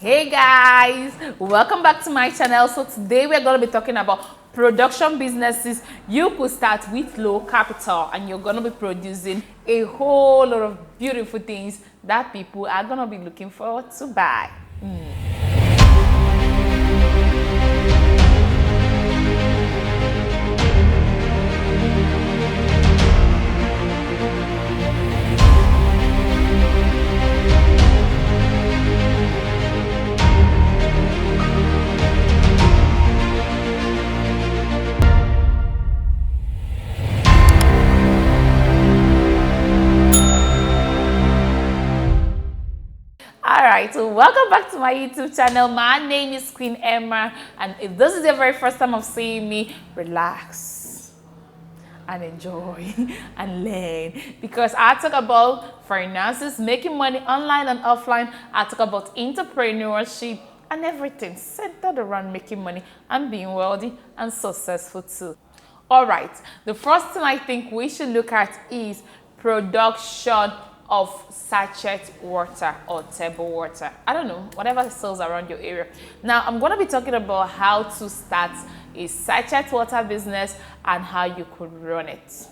Hey guys, welcome back to my channel. So today we're going to be talking about production businesses you could start with low capital, and you're going to be producing a whole lot of beautiful things that people are going to be looking forward to buy. Alright, so welcome back to my YouTube channel. My name is Queen Emma, and if this is your very first time of seeing me, relax and enjoy and learn, because I talk about finances, making money online and offline. I talk about entrepreneurship and everything centered around making money and being wealthy and successful too. Alright, the first thing I think we should look at is production of sachet water or table water. I don't know, whatever sells around your area. Now, I'm going to be talking about how to start a sachet water business and how you could run it.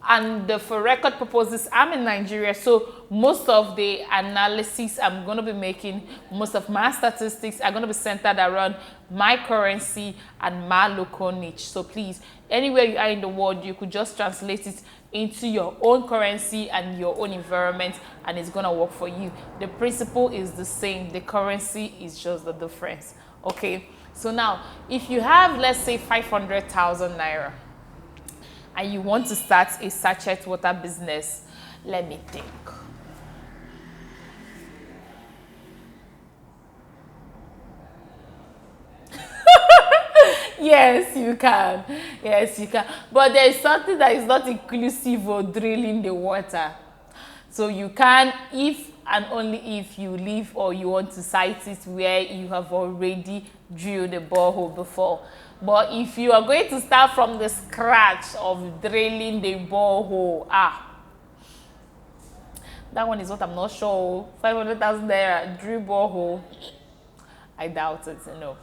And for record purposes, I'm in Nigeria, so most of the analysis I'm going to be making, most of my statistics are going to be centered around my currency and my local niche. So please, anywhere you are in the world, you could just translate it into your own currency and your own environment, and it's going to work for you. The principle is the same. The currency is just the difference. Okay, so now if you have, let's say, 500,000 naira and you want to start a sachet water business, let me think. Yes, you can. Yes, you can. But there is something that is not inclusive of drilling the water. So you can, if and only if you live or you want to site it where you have already drilled a borehole before. But if you are going to start from the scratch of drilling the borehole, that one is what I'm not sure. 500,000 naira drill borehole, I doubt it. No.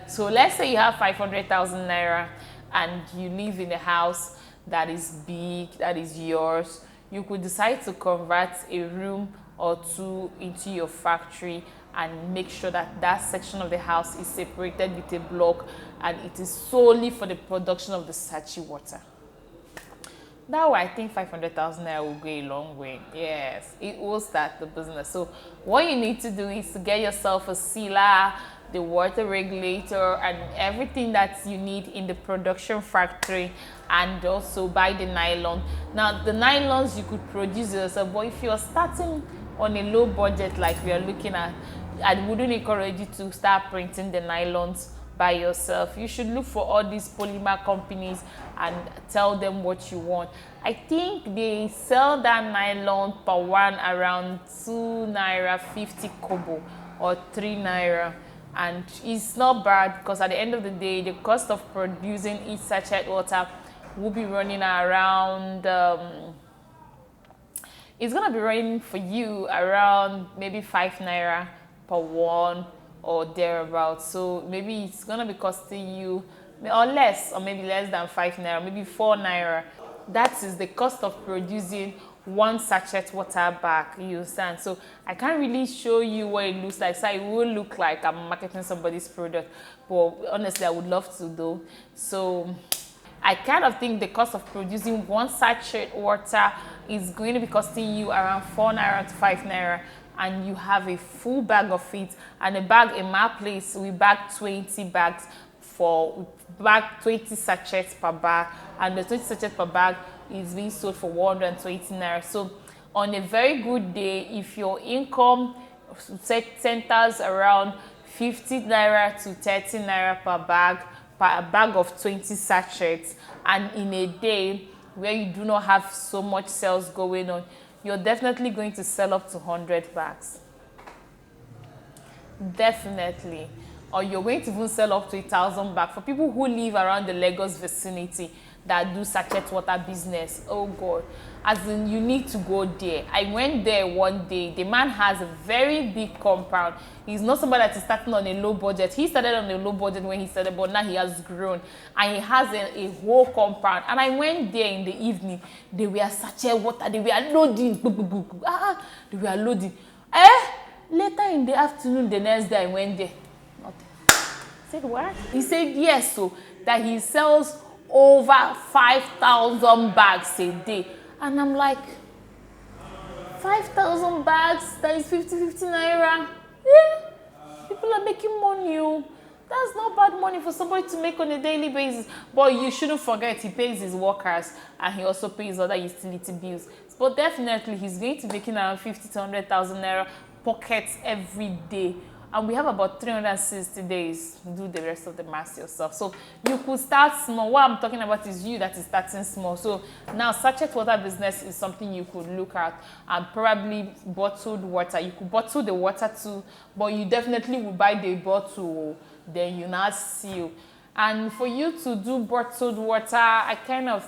So let's say you have 500,000 naira and you live in a house that is big, that is yours. You could decide to convert a room or two into your factory and make sure that that section of the house is separated with a block, and it is solely for the production of the sachet water. That way, I think 500,000 naira will go a long way. Yes, it will start the business. So what you need to do is to get yourself a sealer, the water regulator, and everything that you need in the production factory, and also buy the nylon. Now, the nylons you could produce yourself, but if you're starting on a low budget like we are looking at, I wouldn't encourage you to start printing the nylons by yourself. You should look for all these polymer companies and tell them what you want. I think they sell that nylon per one around 2 naira 50 kobo or 3 naira, and it's not bad, because at the end of the day, the cost of producing each sachet water will be running around it's gonna be running for you around maybe 5 naira per one or thereabouts. So maybe it's gonna be costing you, or less, or maybe less than 5 naira, maybe 4 naira. That is the cost of producing one sachet water bag, you understand? So I can't really show you what it looks like, so it will look like I'm marketing somebody's product, but honestly I would love to though. So I kind of think the cost of producing one sachet water is going to be costing you around 4 naira to 5 naira, and you have a full bag of it. And a bag in my place, we bag 20 bags for, we bag 20 sachets per bag, and the 20 sachets per bag is being sold for 120 naira. So on a very good day, if your income centers around 50 naira to 30 naira per bag of 20 sachets, and in a day where you do not have so much sales going on, you're definitely going to sell up to 100 bags. Definitely. Or you're going to even sell up to 1,000 bags. For people who live around the Lagos vicinity, that do sachet water business. Oh God, as in you need to go there. I went there one day. The man has a very big compound. He's not somebody that is starting on a low budget. He started on a low budget when he started, but now he has grown and he has a whole compound. And I went there in the evening. They were sachet water. They were loading. They were loading. Later in the afternoon, the next day I went there. Nothing. I said, what? He said yes, so that he sells over 5,000 bags a day. And I'm like, 5,000 bags, that is 50 naira. Yeah, people are making money. Oh. That's not bad money for somebody to make on a daily basis. But you shouldn't forget, he pays his workers and he also pays other utility bills. But definitely, he's going to be making around 50 to 100,000 naira pockets every day. And we have about 360 days to do the rest of the math yourself. So you could start small. What I'm talking about is you that is starting small. So now sachet water business is something you could look at, and probably bottled water. You could bottle the water too, but you definitely will buy the bottle, then you now seal. And for you to do bottled water, I kind of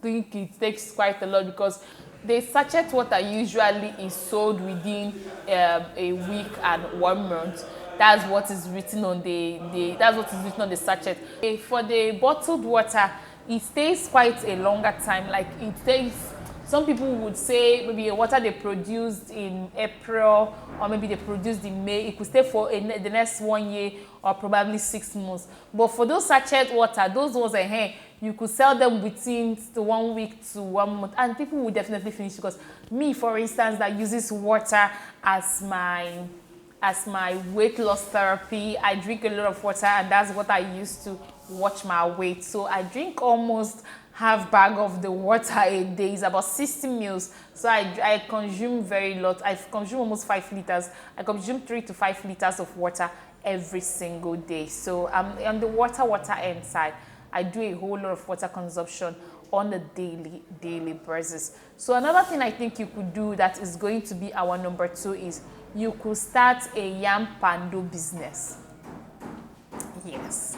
think it takes quite a lot, because the sachet water usually is sold within a week and 1 month. That's what is written on the sachet. For the bottled water, it stays quite a longer time. Like it takes, some people would say maybe a water they produced in April, or maybe they produced in May, it could stay for the next 1 year or probably 6 months. But for those sachet water, those ones are you could sell them within 1 week to 1 month, and people will definitely finish. Because me, for instance, that uses water as my weight loss therapy, I drink a lot of water, and that's what I use to watch my weight. So I drink almost half bag of the water a day. It's about 60 mils. So I consume very lot. I consume almost 5 liters. I consume 3 to 5 liters of water every single day. So I'm on the water end side. I do a whole lot of water consumption on a daily basis. So another thing I think you could do that is going to be our number 2 is you could start a yam pando business. Yes.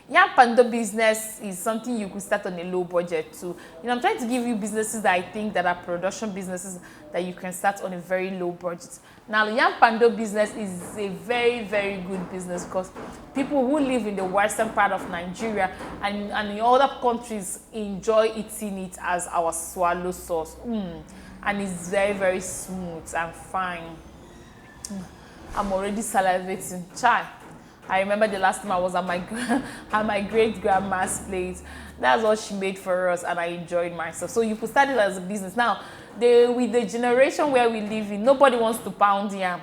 Yam pando business is something you could start on a low budget too. I'm trying to give you businesses that I think that are production businesses that you can start on a very low budget. Now, yam pando business is a very, very good business, because people who live in the western part of Nigeria and in other countries enjoy eating it as our swallow sauce. And it's very, very smooth and fine. I'm already salivating. Chai. I remember the last time I was at my great grandma's place. That's what she made for us, and I enjoyed myself. So you could start it as a business. Now, with the generation where we live in, nobody wants to pound yam.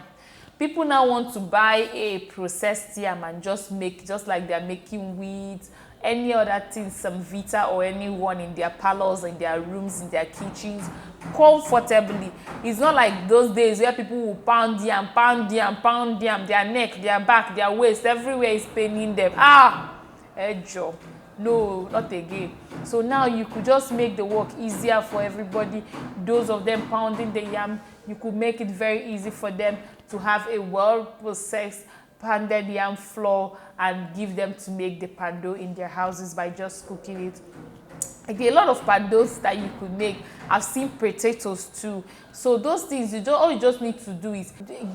People now want to buy a processed yam and just like they're making wheat, any other thing, some Vita or anyone in their parlors, in their rooms, in their kitchens, comfortably. It's not like those days where people will pound yam, their neck, their back, their waist, everywhere is paining them. Job. No, not again. So now you could just make the work easier for everybody. Those of them pounding the yam, you could make it very easy for them to have a well-processed pounded yam flour and give them to make the pando in their houses by just cooking it. Okay, a lot of pandos that you could make. I've seen potatoes too. So those things, all you just need to do is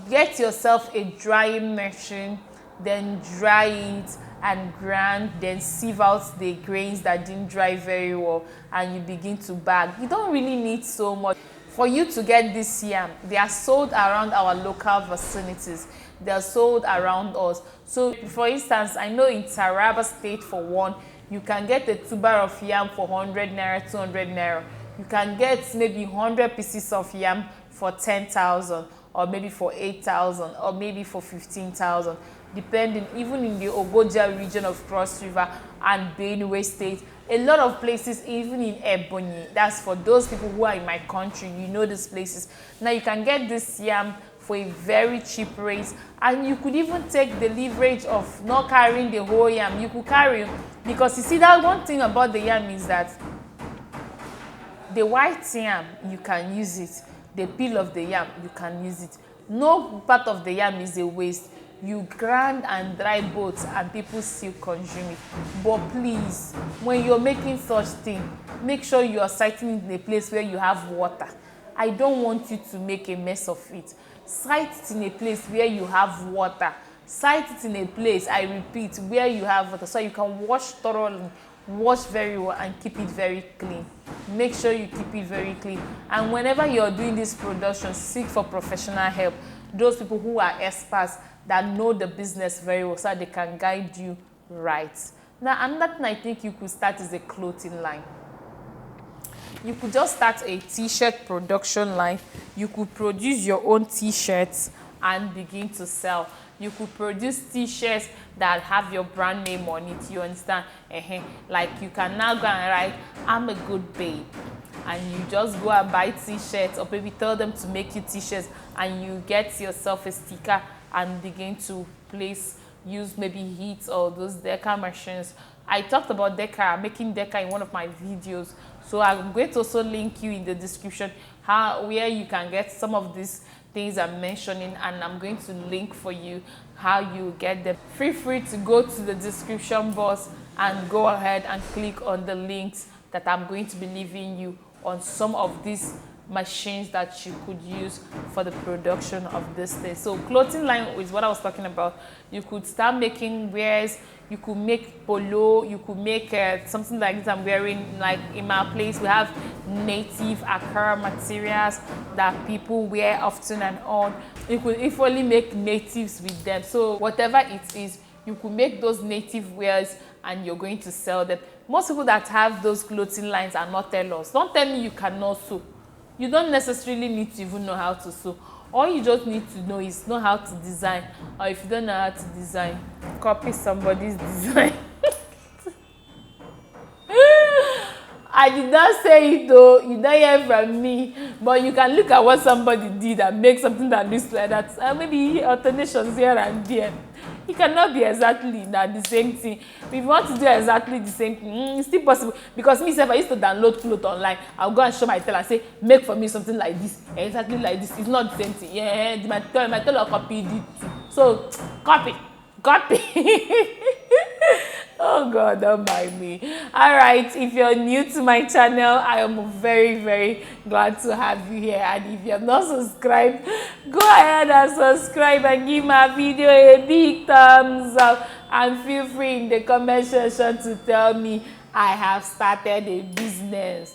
get yourself a drying machine, then dry it and grind, then sieve out the grains that didn't dry very well, and you begin to bag. You don't really need so much. For you to get this yam, they are sold around our local vicinities. They are sold around us. So for instance, I know in Taraba State, for one, you can get a tuber of yam for 100 naira, 200 naira. You can get maybe 100 pieces of yam for 10,000, or maybe for 8,000, or maybe for 15,000, depending. Even in the Ogoja region of Cross River and Benue State, a lot of places, even in Ebonyi, that's for those people who are in my country, you know these places. Now you can get this yam for a very cheap rate, and you could even take the leverage of not carrying the whole yam. You could carry, because you see, that one thing about the yam is that the white yam, you can use it. The peel of the yam, you can use it. No part of the yam is a waste. you grind and dry both and people still consume it. But please, when you're making such thing, make sure you are siting it in a place where you have water. I don't want you to make a mess of it. Site it in a place where you have water. Site it in a place, I repeat, where you have water, so you can wash thoroughly, wash very well, and keep it very clean. Make sure you keep it very clean. And whenever you're doing this production, seek for professional help. Those people who are experts that know the business very well, so that they can guide you right. Now, another thing I think you could start is a clothing line. You could just start a t-shirt production line. You could produce your own t-shirts and begin to sell. You could produce t-shirts that have your brand name on it, you understand? Like you can now go and write, I'm a good babe. And you just go and buy t-shirts, or maybe tell them to make you t-shirts, and you get yourself a sticker and begin to use maybe heat or those deca machines. I talked about deca, making deca in one of my videos. So I'm going to also link you in the description where you can get some of these things I'm mentioning, and I'm going to link for you how you get them. Feel free to go to the description box and go ahead and click on the links that I'm going to be leaving you on some of these machines that you could use for the production of this thing. So clothing line is what I was talking about. You could start making wears. You could make polo. You could make something like this I'm wearing. Like in my place, we have native Accra materials that people wear often and on. You could equally make natives with them. So whatever it is, you could make those native wears and you're going to sell them. Most people that have those clothing lines are not tailors. Don't tell me you cannot sew. You don't necessarily need to even know how to sew. All you just need to know is know how to design. Or if you don't know how to design, copy somebody's design. I did not say it though, you don't hear from me. But you can look at what somebody did and make something that looks like that. Maybe alternations here and there. It cannot be exactly the same thing. If you want to do exactly the same thing, it's still possible. Because myself, I used to download clothes online. I'll go and show my tailor and say, make for me something like this, exactly like this. It's not the same thing. Yeah, my tailor copied it too. So, copy. Oh God, don't mind me. All right, if you're new to my channel, I am very, very glad to have you here. And if you're not subscribed, go ahead and subscribe and give my video a big thumbs up. And feel free in the comment section to tell me I have started a business.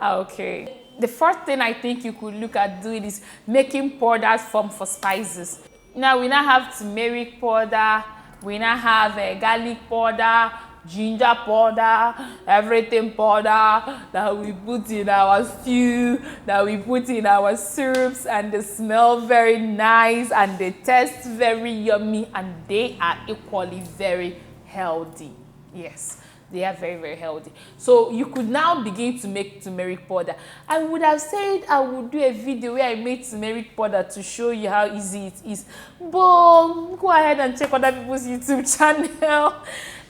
Okay. The first thing I think you could look at doing is making powder form for spices. Now we now have turmeric powder, we now have garlic powder, ginger powder, everything powder that we put in our stew, that we put in our syrups, and they smell very nice and they taste very yummy, and they are equally very healthy. Yes. They are very, very healthy. So you could now begin to make turmeric powder. I would have said I would do a video where I made turmeric powder to show you how easy it is. But go ahead and check other people's YouTube channel.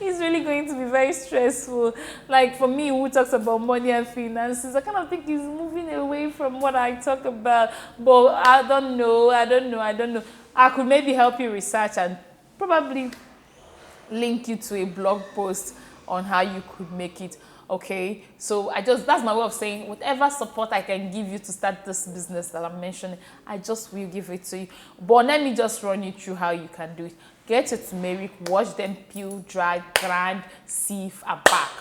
It's really going to be very stressful. Like for me, who talks about money and finances, I kind of think he's moving away from what I talk about. But I don't know. I could maybe help you research and probably link you to a blog post on how you could make it. Okay, so that's my way of saying whatever support I can give you to start this business that I'm mentioning, I just will give it to you. But let me just run you through how you can do it. Get your turmeric, wash them, peel, dry, grind, sieve, and pack.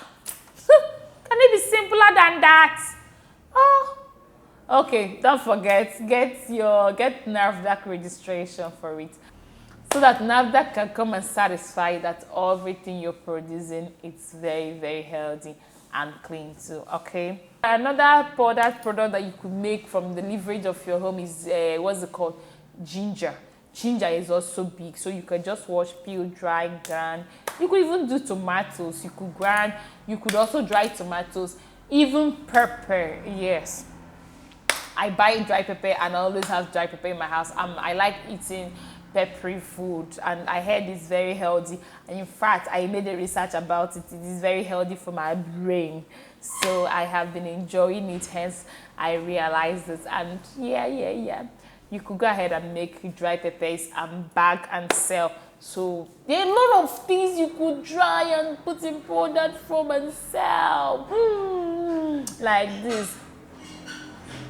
Can it be simpler than that? Oh, okay, don't forget, get NAFDAC registration for it, so that NAFDAC can come and certify that everything you're producing is very, very healthy and clean too, okay? Another product that you could make from the leverage of your home is, what's it called? Ginger. Ginger is also big, so you can just wash, peel, dry, grind. You could even do tomatoes. You could grind. You could also dry tomatoes. Even pepper, yes. I buy dry pepper and I always have dry pepper in my house. I like eating peppery food, and I heard it's very healthy, and in fact I made a research about it. It is very healthy for my brain, so I have been enjoying it, hence I realized this. And yeah, you could go ahead and make dry peppers and bag and sell. So there are a lot of things you could dry and put in powdered form and sell. Like this.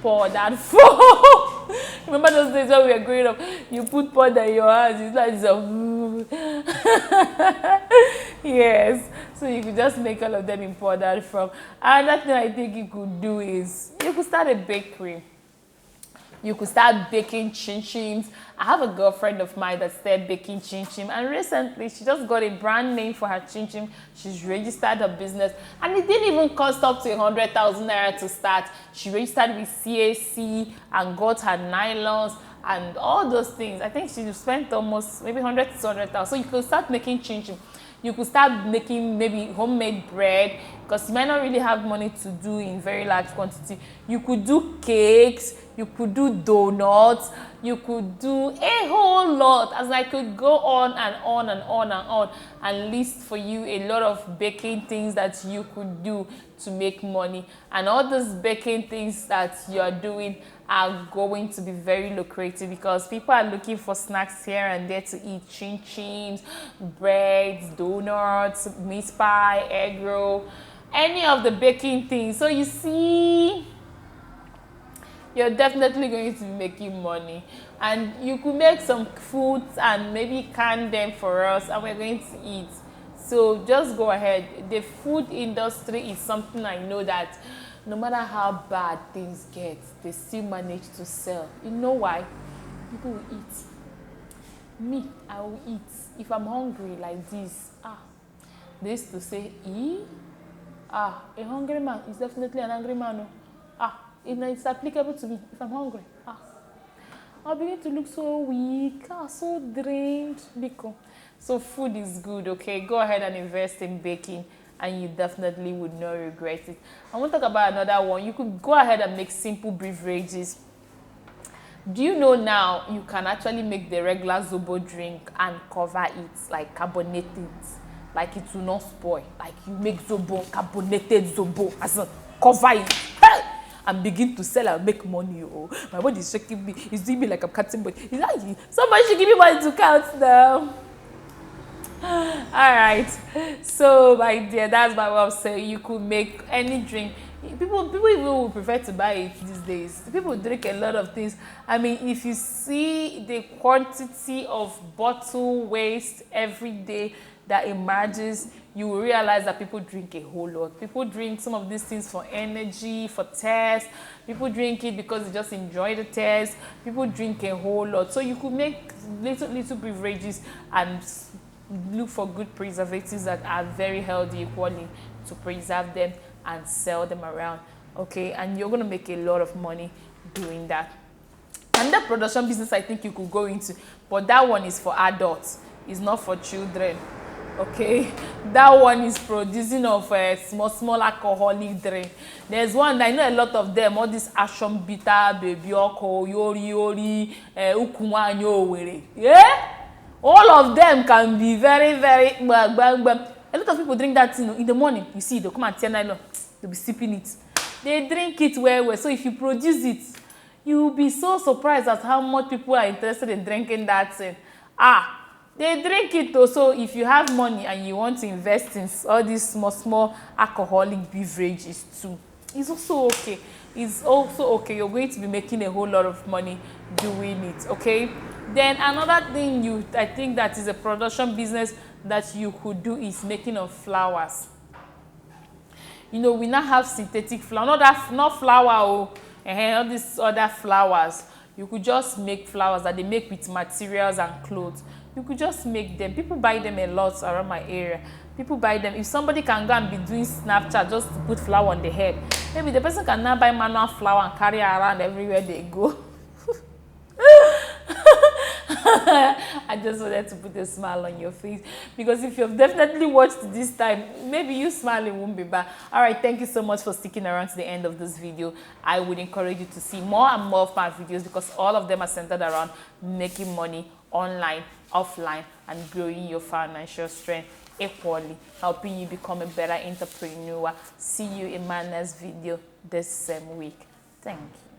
Powdered form. Remember those days when we were growing up? You put powder in your hands, it's like yes. So you could just make all of them in powdered form. Another thing I think you could do is you could start a bakery. You could start baking chin-chims. I have a girlfriend of mine that started baking chin-chim, and recently she just got a brand name for her chin-chim. She's registered her business, and it didn't even cost up to 100,000 naira to start. She registered with CAC and got her nylons and all those things. I think she spent almost maybe 100 to 200,000. So you could start making chin-chim. You could start making maybe homemade bread, because you might not really have money to do in very large quantity. You could do cakes, you could do donuts, you could do a whole lot. As I could go on and on and on and on and list for you a lot of baking things that you could do to make money. And all those baking things that you are doing are going to be very lucrative, because people are looking for snacks here and there to eat: chin-chims, breads, donuts, meat pie, egg roll, any of the baking things. So you see, you're definitely going to be making money, and you could make some foods and maybe can them for us, and we're going to eat. So just go ahead. The food industry is something I know that no matter how bad things get, they still manage to sell. You know why? People will eat. Me, I will eat. If I'm hungry like this, they used to say, a hungry man is definitely an angry man. It's applicable to me if I'm hungry. I'll begin to look so weak, so drained. So food is good, okay? Go ahead and invest in baking, and you definitely would not regret it. I want to talk about another one. You could go ahead and make simple beverages. Do you know now you can actually make the regular Zobo drink and cover it, like carbonate it, like it will not spoil. Like you make Zobo, carbonated Zobo, as in cover it, and begin to sell and make money. Oh, my body is shaking me. It's doing me like I'm cutting, but it's like somebody should give me money to count now. All right, so my dear, that's my way of saying you could make any drink. People even would prefer to buy it these days. People drink a lot of things. I mean, if you see the quantity of bottle waste every day that emerges, you will realize that people drink a whole lot. People drink some of these things for energy, for taste. People drink it because they just enjoy the taste. People drink a whole lot. So you could make little beverages and look for good preservatives that are very healthy equally to preserve them and sell them around, okay? And you're going to make a lot of money doing that. And the production business I think you could go into, but that one is for adults. It's not for children, okay? That one is producing of small alcoholic drink. There's one, I know a lot of them, all this action bitter, baby oko, yori, ukumwanyo were. Yeah? All of them can be very, very bang, bang, bang. A lot of people drink that in the morning. You see, they'll come and tell nylon, they'll be sipping it. They drink it well. So if you produce it, you'll be so surprised at how much people are interested in drinking that thing. They drink it also. If you have money and you want to invest in all these small alcoholic beverages too, it's also okay. It's also okay. You're going to be making a whole lot of money doing it, okay? Then another thing I think that is a production business that you could do is making of flowers. You know, we now have synthetic flower, not flower, all these other flowers. You could just make flowers that they make with materials and clothes. You could just make them. People buy them a lot around my area. People buy them. If somebody can go and be doing Snapchat just to put flower on the head, maybe the person can now buy manual flower and carry around everywhere they go. I just wanted to put a smile on your face, because if you've definitely watched this time, maybe you smiling won't be bad. All right, thank you so much for sticking around to the end of this video. I would encourage you to see more and more of my videos, because all of them are centered around making money online, offline, and growing your financial strength equally, helping you become a better entrepreneur. See you in my next video this same week. Thank you.